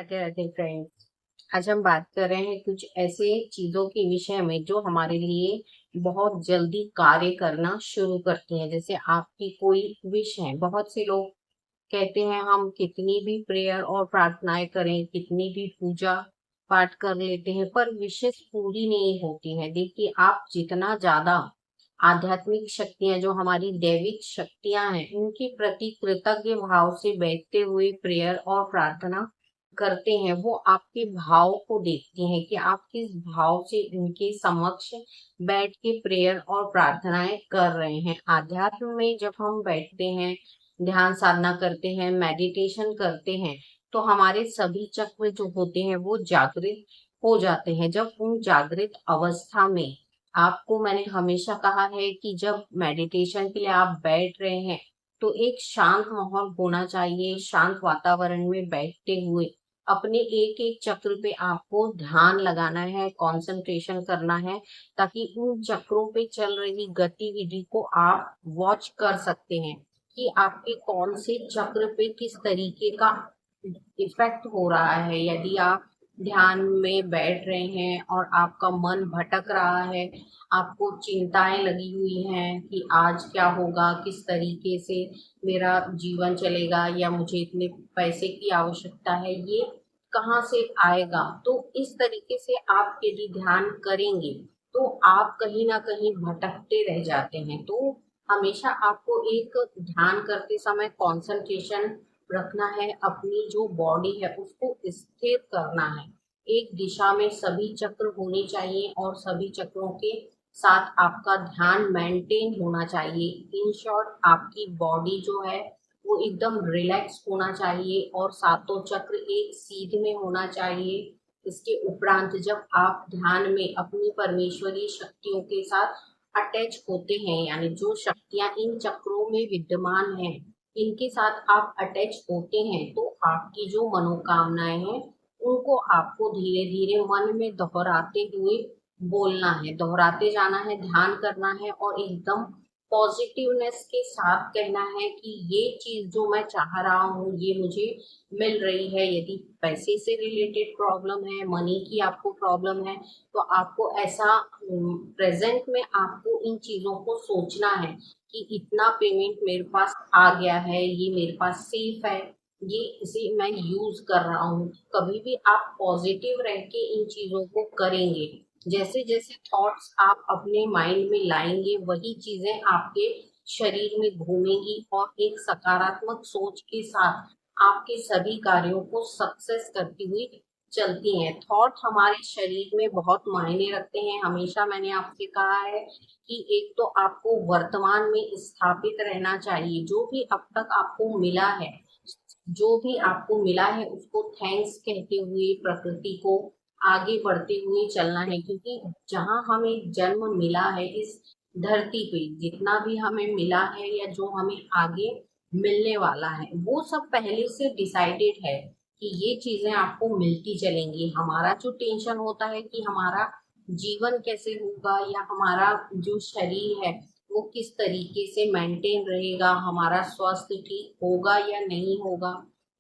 Radhe Radhe friends. आज हम बात कर रहे हैं कुछ ऐसे चीजों के विषय में जो हमारे लिए बहुत जल्दी कार्य करना शुरू करती हैं। जैसे आपकी कोई विश है। बहुत से लोग कहते हैं हम कितनी भी प्रेयर और प्रार्थनाएं करें, कितनी भी पूजा पाठ कर लेते हैं, पर विशेष पूरी नहीं होती है। देखिए, आप जितना ज्यादा आध्यात्मिक शक्तियां, जो हमारी दैविक शक्तियां हैं, उनके प्रति कृतज्ञ भाव से बैठते हुए प्रेयर और प्रार्थना करते हैं, वो आपके भाव को देखती हैं कि आप किस भाव से उनके समक्ष बैठ के प्रेयर और प्रार्थनाएं कर रहे हैं। आध्यात्म में जब हम बैठते हैं, ध्यान साधना करते हैं, मेडिटेशन करते हैं, तो हमारे सभी चक्र जो होते हैं वो जागृत हो जाते हैं। जब उन जागृत अवस्था में, आपको मैंने हमेशा कहा है कि जब मेडिटेशन के लिए आप बैठ रहे हैं तो एक शांत माहौल होना चाहिए। शांत वातावरण में बैठते हुए अपने एक एक चक्र पे आपको ध्यान लगाना है, कंसंट्रेशन करना है, ताकि उन चक्रों पे चल रही गतिविधि को आप वॉच कर सकते हैं कि आपके कौन से चक्र पे किस तरीके का इफेक्ट हो रहा है। यदि आप ध्यान में बैठ रहे हैं और आपका मन भटक रहा है, आपको चिंताएं लगी हुई हैं कि आज क्या होगा, किस तरीके से मेरा जीवन चलेगा, या मुझे इतने पैसे की आवश्यकता है, ये कहाँ से आएगा, तो इस तरीके से आप यदि ध्यान करेंगे तो आप कहीं ना कहीं भटकते रह जाते हैं। तो हमेशा आपको एक ध्यान करते समय कंसंट्रेशन रखना है, अपनी जो बॉडी है उसको स्थिर करना है। एक दिशा में सभी चक्र होने चाहिए और सभी चक्रों के साथ आपका ध्यान मेंटेन होना चाहिए। इन शॉर्ट, आपकी बॉडी जो है वो एकदम रिलैक्स होना चाहिए और सातों चक्र एक सीध में होना चाहिए। इसके उपरांत जब आप ध्यान में अपनी परमेश्वरी शक्तियों के साथ अटैच होते हैं, यानी जो शक्तियां इन चक्रों में विद्यमान हैं, इनके साथ आप अटैच होते हैं, तो आपकी जो मनोकामनाएं हैं उनको आपको धीरे धीरे मन में दोहराते हुए बोलना है, दोहराते जाना है, ध्यान करना है और एकदम पॉजिटिवनेस के साथ कहना है कि ये चीज जो मैं चाह रहा हूँ ये मुझे मिल रही है। यदि पैसे से रिलेटेड प्रॉब्लम है, मनी की आपको प्रॉब्लम है, तो आपको ऐसा प्रेजेंट में आपको इन चीजों को सोचना है कि इतना पेमेंट मेरे पास आ गया है, ये मेरे पास सेफ है, ये इसे मैं यूज कर रहा हूँ। कभी भी आप पॉजिटिव रह के इन चीजों को करेंगे, जैसे जैसे थॉट्स आप अपने माइंड में लाएंगे, वही चीजें आपके शरीर में घूमेंगी और एक सकारात्मक सोच के साथ आपके सभी कार्यों को सक्सेस करती हुई चलती हैं। थॉट हमारे शरीर में बहुत मायने रखते हैं। हमेशा मैंने आपसे कहा है कि एक तो आपको वर्तमान में स्थापित रहना चाहिए। जो भी अब तक आपको मिला है, जो भी आपको मिला है, उसको थैंक्स कहते हुए प्रकृति को आगे बढ़ते हुए चलना है। क्योंकि जहां हमें जन्म मिला है इस धरती पे, जितना भी हमें मिला है या जो हमें आगे मिलने वाला है, वो सब पहले से डिसाइडेड है कि ये चीजें आपको मिलती चलेंगी। हमारा जो टेंशन होता है कि हमारा जीवन कैसे होगा, या हमारा जो शरीर है वो किस तरीके से मेंटेन रहेगा, हमारा स्वास्थ्य ठीक होगा या नहीं होगा।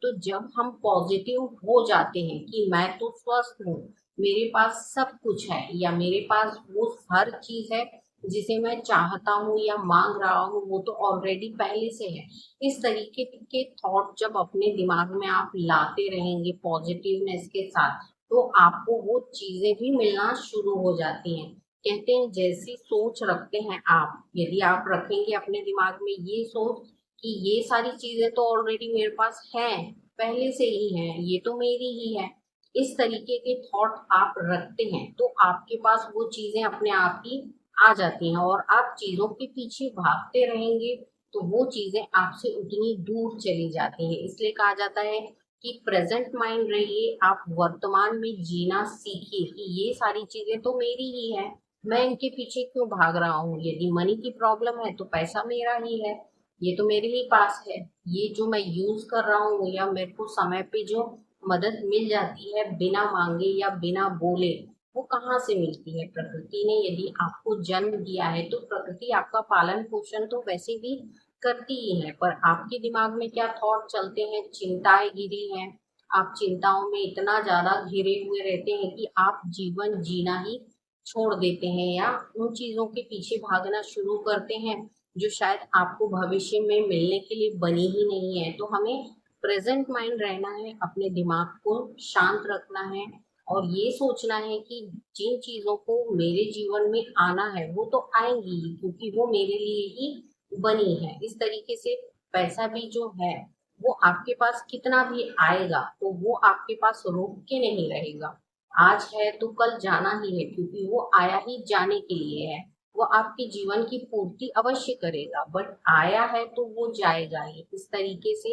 तो जब हम पॉजिटिव हो जाते हैं कि मैं तो स्वस्थ हूँ, मेरे पास सब कुछ है, या मेरे पास वो हर चीज है जिसे मैं चाहता हूँ या मांग रहा हूँ, वो तो ऑलरेडी पहले से है। इस तरीके के थॉट जब अपने दिमाग में आप लाते रहेंगे पॉजिटिवनेस के साथ, तो आपको वो चीजें भी मिलना शुरू हो जाती हैं। कहते हैं जैसी सोच रखते हैं आप, यदि आप रखेंगे अपने दिमाग में ये सोच कि ये सारी चीजें तो ऑलरेडी मेरे पास हैं, पहले से ही हैं, ये तो मेरी ही है, इस तरीके के थॉट आप रखते हैं, तो आपके पास वो चीजें अपने आप ही आ जाती हैं और आप चीजों के पीछे भागते रहेंगे तो वो चीजें आपसे उतनी दूर चली जाती हैं। इसलिए कहा जाता है कि प्रेजेंट माइंड रहिए, आप वर्तमान में जीना सीखिए कि ये सारी चीजें तो मेरी ही है, मैं इनके पीछे क्यों भाग रहा हूँ। यदि मनी की प्रॉब्लम है तो पैसा मेरा ही है, ये तो मेरे ही पास है। ये जो मैं यूज कर रहा हूँ या मेरे को समय पे जो मदद मिल जाती है बिना मांगे या बिना बोले, वो कहाँ से मिलती है। प्रकृति ने यदि आपको जन्म दिया है तो प्रकृति आपका पालन पोषण तो वैसे भी करती ही है, पर आपके दिमाग में क्या थॉट चलते हैं, चिंताएं गिरी हैं, आप चिंताओं में इतना ज्यादा घिरे हुए रहते हैं कि आप जीवन जीना ही छोड़ देते हैं या उन चीजों के पीछे भागना शुरू करते हैं जो शायद आपको भविष्य में मिलने के लिए बनी ही नहीं है। तो हमें प्रेजेंट माइंड रहना है, अपने दिमाग को शांत रखना है और ये सोचना है कि जिन चीजों को मेरे जीवन में आना है वो तो आएंगी ही, क्योंकि वो मेरे लिए ही बनी है। इस तरीके से पैसा भी जो है वो आपके पास कितना भी आएगा तो वो आपके पास रोक के नहीं रहेगा। आज है तो कल जाना ही है, क्योंकि वो आया ही जाने के लिए है। वो आपके जीवन की पूर्ति अवश्य करेगा, बट आया है तो वो जाएगा ही। इस तरीके से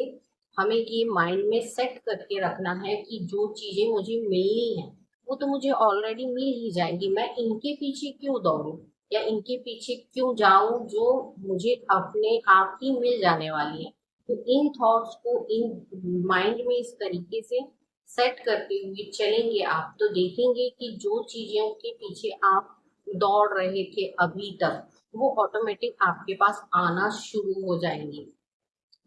हमें ये माइंड में सेट करके रखना है कि जो चीजें मुझे मिलनी है वो तो मुझे ऑलरेडी मिल ही जाएंगी। मैं इनके पीछे क्यों दौड़ूं या इनके पीछे क्यों जाऊं जो मुझे अपने आप ही मिल जाने वाली है। तो इन थॉट्स को इन माइंड में इस तरीके से सेट करते हुए चलेंगे आप, तो देखेंगे कि जो चीजों के पीछे आप दौड़ रहे थे अभी तक वो ऑटोमेटिक आपके पास आना शुरू हो जाएंगे।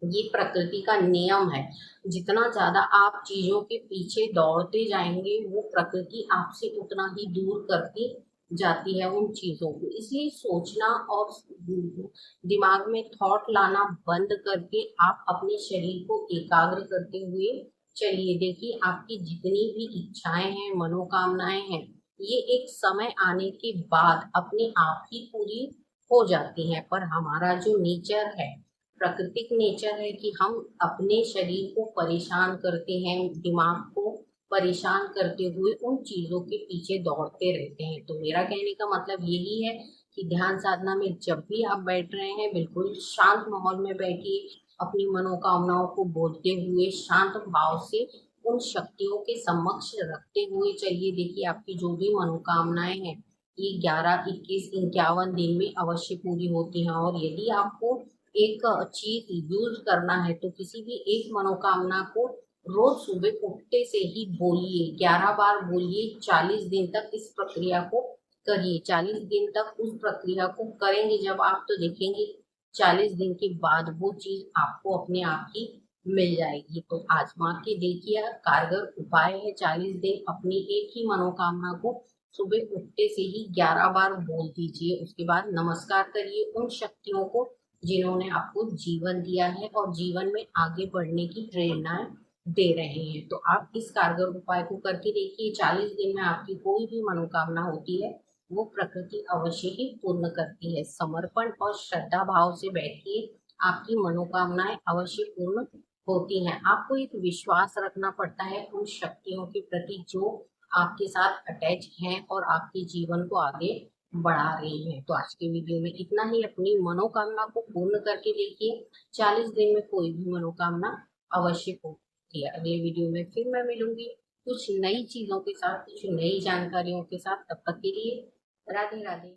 ये प्रकृति का नियम है। जितना ज्यादा आप चीजों के पीछे दौड़ते जाएंगे वो प्रकृति आपसे उतना ही दूर करती जाती है उन चीजों को। इसलिए सोचना और दिमाग में थॉट लाना बंद करके आप अपने शरीर को एकाग्र करते हुए चलिए। देखिए, आपकी जितनी भी इच्छाएं हैं, मनोकामनाएं हैं, ये एक समय आने के बाद अपने आप ही पूरी हो जाती हैं। पर हमारा जो नेचर है, प्राकृतिक नेचर है कि हम अपने शरीर को परेशान करते हैं, दिमाग को परेशान करते हुए उन चीजों के पीछे दौड़ते रहते हैं। तो मेरा कहने का मतलब यही है कि ध्यान साधना में जब भी आप बैठ रहे हैं बिल्कुल शांत माहौल में बैठिए, अपनी मनोकामनाओं को बोलते हुए शांत भाव से उन शक्तियों के समक्ष रखते हुए चलिए। देखिए, आपकी जो भी मनोकामनाएं हैं ये 11, 21, 51 दिन में अवश्य पूरी होती हैं। और यदि आपको एक चीज यूज करना है तो किसी भी एक मनोकामना को रोज सुबह उठते से ही बोलिए, 11 बार बोलिए। 40 दिन तक इस प्रक्रिया को करिए। 40 दिन तक उस प्रक्रिया को करेंगे जब आप, तो देखेंगे 40 दिन के बाद वो चीज आपको अपने आप ही मिल जाएगी। तो आजमा के देखिए, कारगर उपाय है। 40 दिन अपनी एक ही मनोकामना को सुबह उठते से ही 11 बार बोल दीजिए। उसके बाद नमस्कार करिए उन शक्तियों को जिन्होंने आपको जीवन दिया है और जीवन में आगे बढ़ने की प्रेरणा दे रहे हैं। तो आप इस कारगर उपाय को करके देखिए। 40 दिन में आपकी कोई भी मनोकामना होती है वो प्रकृति अवश्य ही पूर्ण करती है। समर्पण और श्रद्धा भाव से बैठिए, आपकी मनोकामनाएं अवश्य पूर्ण होती हैं। आपको एक विश्वास रखना पड़ता है उन शक्तियों के प्रति जो आपके साथ अटैच हैं और आपके जीवन को आगे बढ़ा रही हैं। तो आज के वीडियो में इतना ही। अपनी मनोकामना को पूर्ण करके देखिए, 40 दिन में कोई भी मनोकामना अवश्य पूरी है। अगले वीडियो में फिर मैं मिलूंगी कुछ नई चीजों के साथ, कुछ नई जानकारियों के साथ। तब तक के लिए राधे राधे।